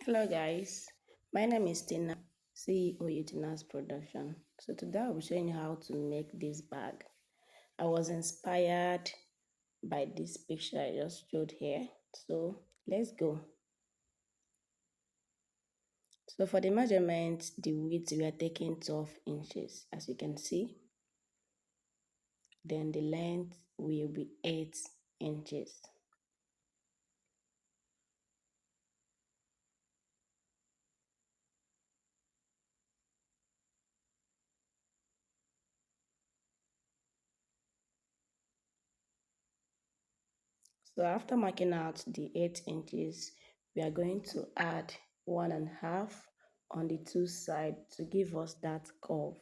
Hello guys, my name is Tina, CEO Utina's Production. So today I'll be showing you how to make this bag. I was inspired by this picture I just showed here. So let's go. So for the measurement, the width we are taking 12 inches as you can see. Then the length will be 8 inches. So after marking out the 8 inches, we are going to add 1.5 on the two sides to give us that curve.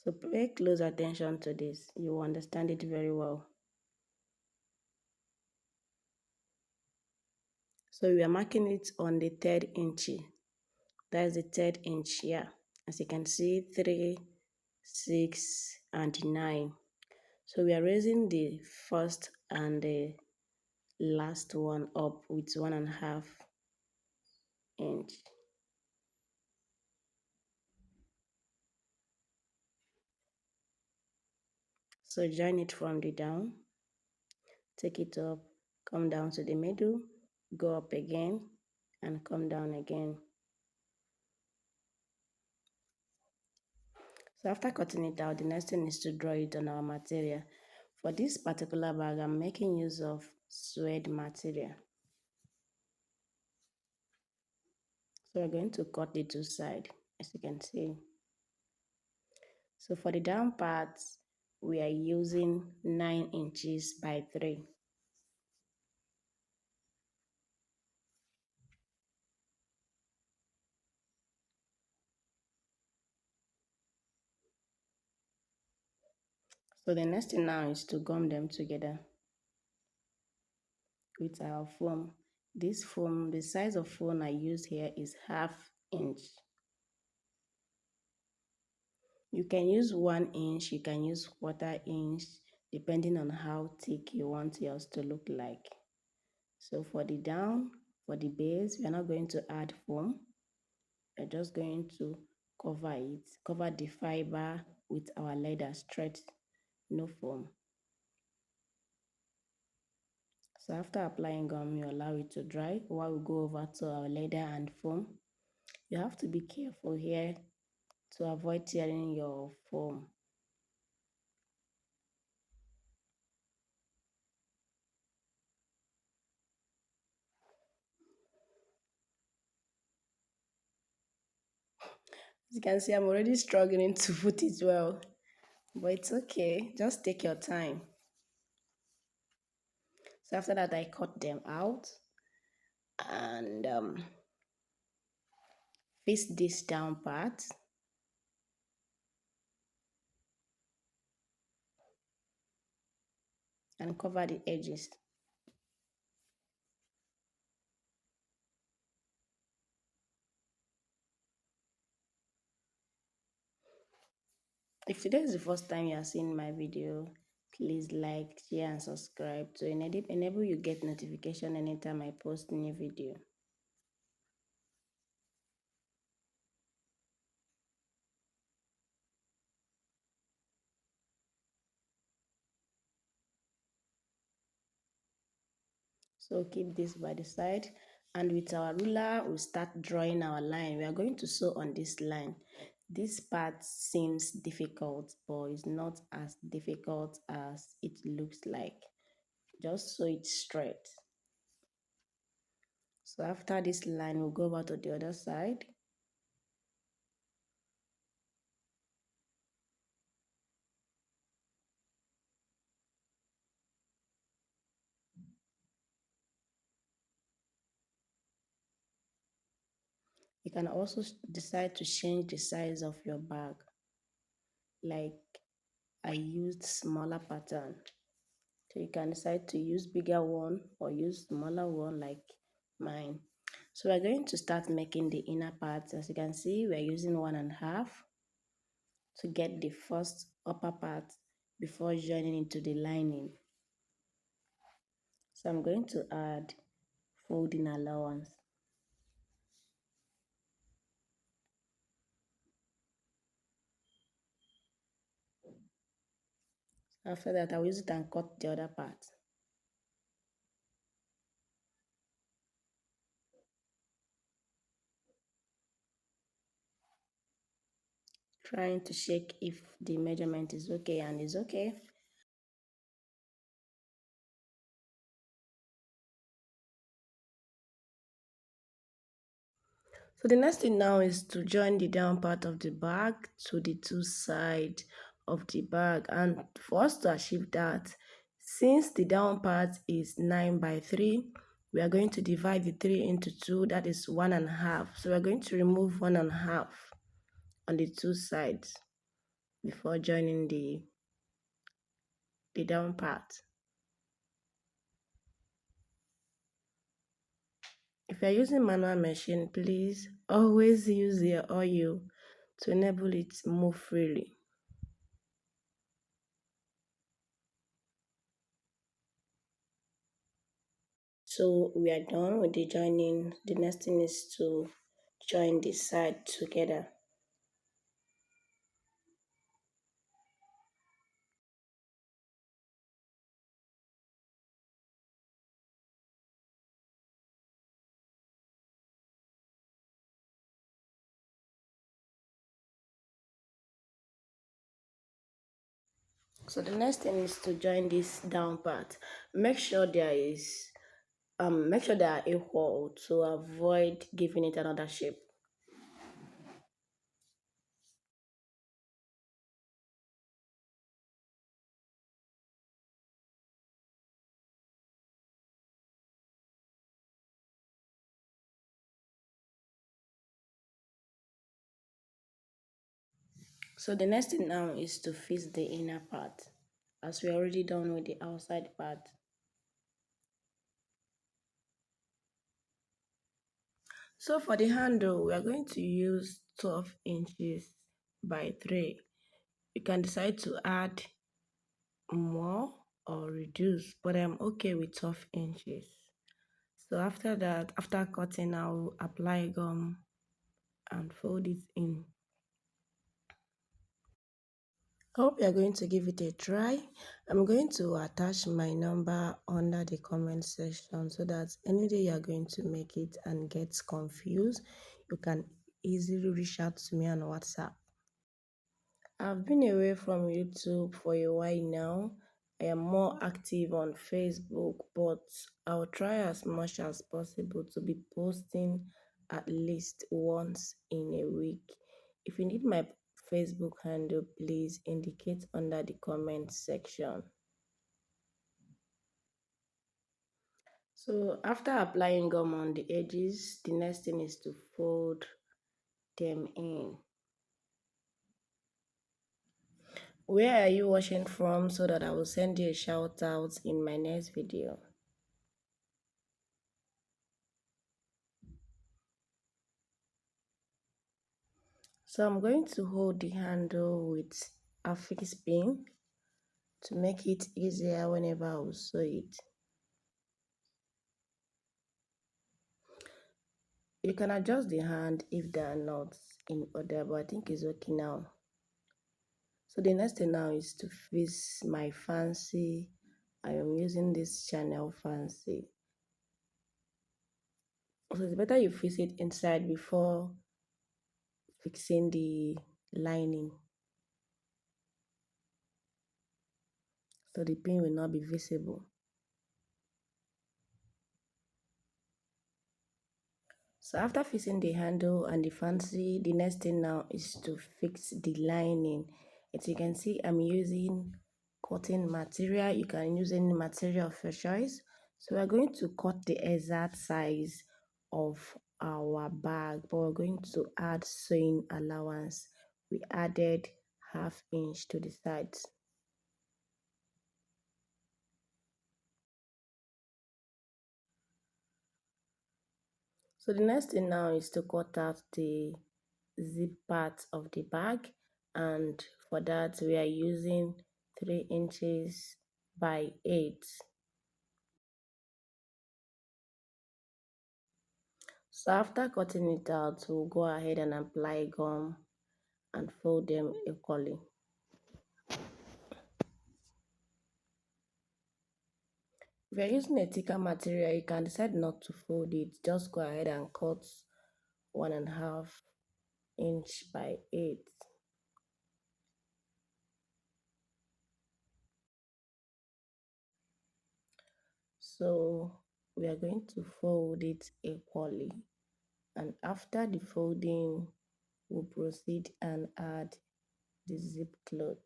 So pay close attention to this. You will understand it very well. So we are marking it on the third inch. That is the third inch here. As you can see, 3, 6, and 9. So we are raising the first and the last one up with 1.5 inch. So join it from the down, take it up, come down to the middle, go up again, and come down again. So after cutting it out, the next thing is to draw it on our material. For this particular bag, I'm making use of suede material. So we're going to cut the two sides, as you can see. So for the down parts, we are using 9 inches by 3. So the next thing now is to gum them together with our foam. This foam, the size of foam I use here is 1/2 inch. You can use 1 inch, you can use 1/4 inch, depending on how thick you want yours to look like. So for the down, for the base, we are not going to add foam. We're just going to cover it, cover the fiber with our leather straight, no foam. So after applying gum, you allow it to dry while we go over to our leather and foam. You have to be careful here to avoid tearing your foam. As you can see, I'm already struggling to put it well, but it's okay. Just take your time. So after that, I cut them out and fix this down part. And cover the edges. If today is the first time you are seeing my video, please like, share, and subscribe to enable you get notification anytime I post new video. So keep this by the side, and with our ruler we'll start drawing our line. We are going to sew on this line. This part seems difficult, but it's not as difficult as it looks like. Just sew it straight. So after this line, we'll go over to the other side. You can also decide to change the size of your bag. Like I used smaller pattern. So you can decide to use bigger one or use smaller one like mine. So we're going to start making the inner parts. As you can see, we're using 1.5 to get the first upper part before joining into the lining. So I'm going to add folding allowance. After that, I'll use it and cut the other part. Trying to check if the measurement is okay, and is okay. So the next thing now is to join the down part of the bag to the two sides of the bag. And for us to achieve that, since the down part is 9 by 3, we are going to divide the 3 into 2, that is 1.5. So we're going to remove 1.5 on the two sides before joining the down part. If you're using manual machine, please always use your oil to enable it to move freely. So we are done with the joining. The next thing is to join the side together. So the next thing is to join this down part. Make sure they are equal to avoid giving it another shape. So the next thing now is to fix the inner part, as we already done with the outside part. So for the handle, we are going to use 12 inches by 3. You can decide to add more or reduce, but I'm okay with 12 inches. So after that, after cutting, I'll apply gum and fold it in. I hope you're going to give it a try. I'm going to attach my number under the comment section so that any day you're going to make it and get confused, you can easily reach out to me on WhatsApp. I've been away from YouTube for a while now. I am more active on Facebook, but I'll try as much as possible to be posting at least once in a week. If you need my Facebook handle, please indicate under the comment section. So after applying gum on the edges, the next thing is to fold them in. Where are you watching from so that I will send you a shout out in my next video? So I'm going to hold the handle with a fixed pin to make it easier whenever I will sew it. You can adjust the hand if there are knots in order, but I think it's okay now. So the next thing now is to fix my fancy. I am using this Chanel fancy. So it's better you fix it inside before fixing the lining, so the pin will not be visible. So after fixing the handle and the fancy, the next thing now is to fix the lining. As you can see, I'm using cotton material. You can use any material of your choice. So we're going to cut the exact size of our bag, but we're going to add sewing allowance. We added 1/2 inch to the sides. So the next thing now is to cut out the zip part of the bag, and for that we are using 3 inches by 8. So after cutting it out, we'll go ahead and apply gum and fold them equally. If you're using a thicker material, you can decide not to fold it. Just go ahead and cut 1.5 inch by 8. So we are going to fold it equally, and after the folding, we'll proceed and add the zip cloth.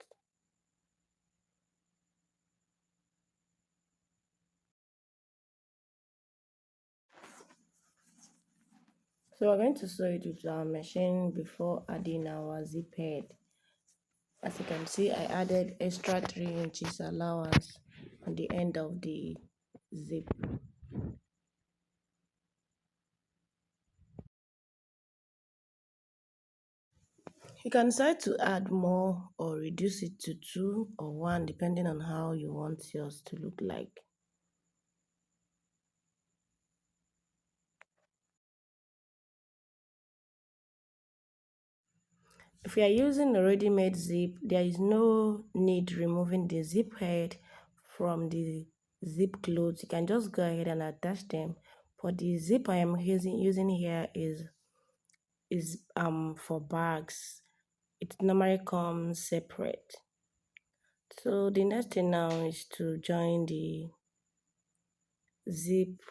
So we're going to sew it with our machine before adding our zip head. As you can see, I added extra 3 inches allowance on the end of the zip. You can decide to add more or reduce it to 2 or 1 depending on how you want yours to look like. If you are using a ready-made zip, there is no need removing the zip head from the zip clothes. You can just go ahead and attach them. But the zip I am using here is for bags. It normally comes separate. So the next thing now is to join the zip,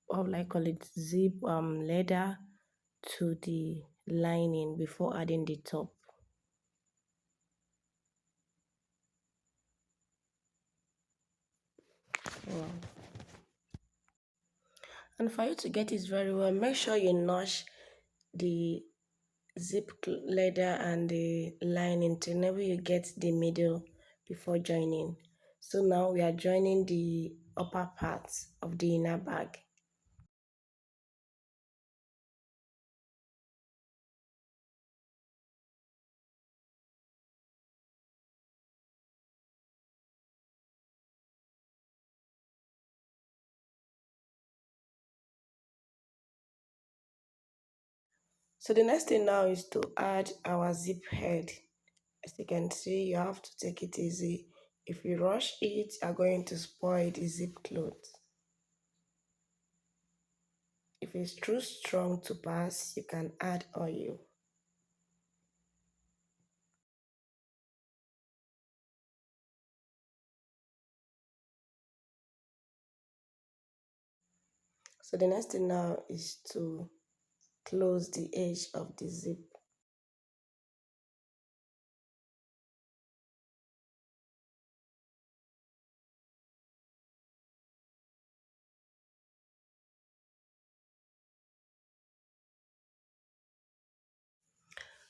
or like call it zip leather to the lining before adding the top. Wow. And for you to get it very well, make sure you notch the leather and the lining to enable you get the middle before joining. So now we are joining the upper part of the inner bag. So the next thing now is to add our zip head. As you can see, you have to take it easy. If you rush it, you're going to spoil the zip cloth. If it's too strong to pass, you can add oil. So the next thing now is to close the edge of the zip.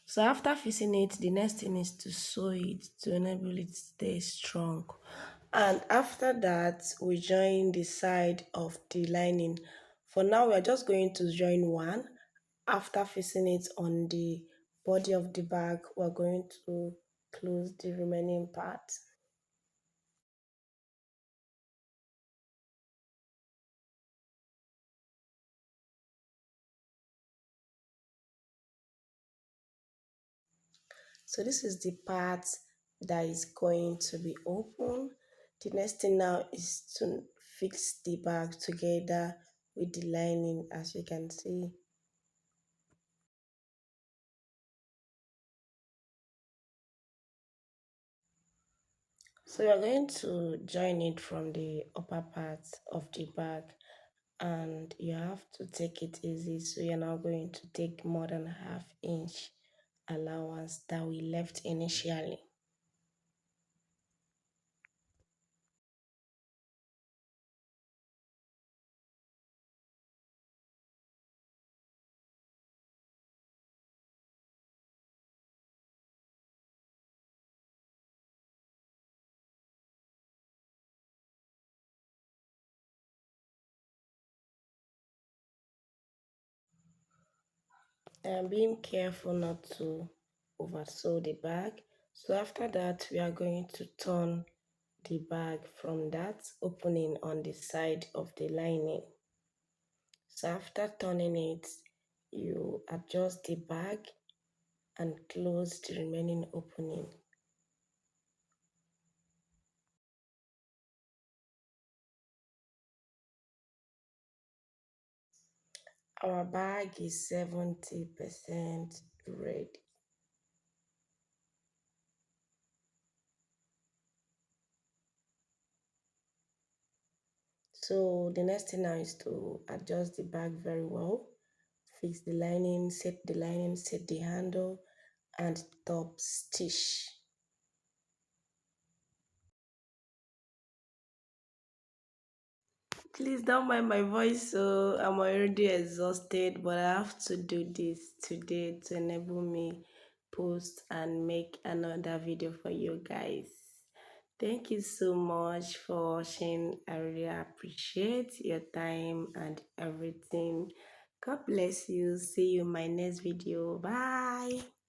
So after fixing it, the next thing is to sew it to enable it to stay strong. And after that, we join the side of the lining. For now, we are just going to join one. After fixing it on the body of the bag, we're going to close the remaining part. So this is the part that is going to be open. The next thing now is to fix the bag together with the lining, as you can see. So you're going to join it from the upper part of the bag, and you have to take it easy, so you're not going to take more than ½ inch allowance that we left initially. And being careful not to oversew the bag. So after that, we are going to turn the bag from that opening on the side of the lining. So after turning it, you adjust the bag and close the remaining opening. Our bag is 70% ready. So the next thing now is to adjust the bag very well, fix the lining, set the handle, and top stitch. Please don't mind my voice, so I'm already exhausted, but I have to do this today to enable me post and make another video for you guys. Thank you so much for watching. I really appreciate your time and everything. God bless you. See you in my next video. Bye.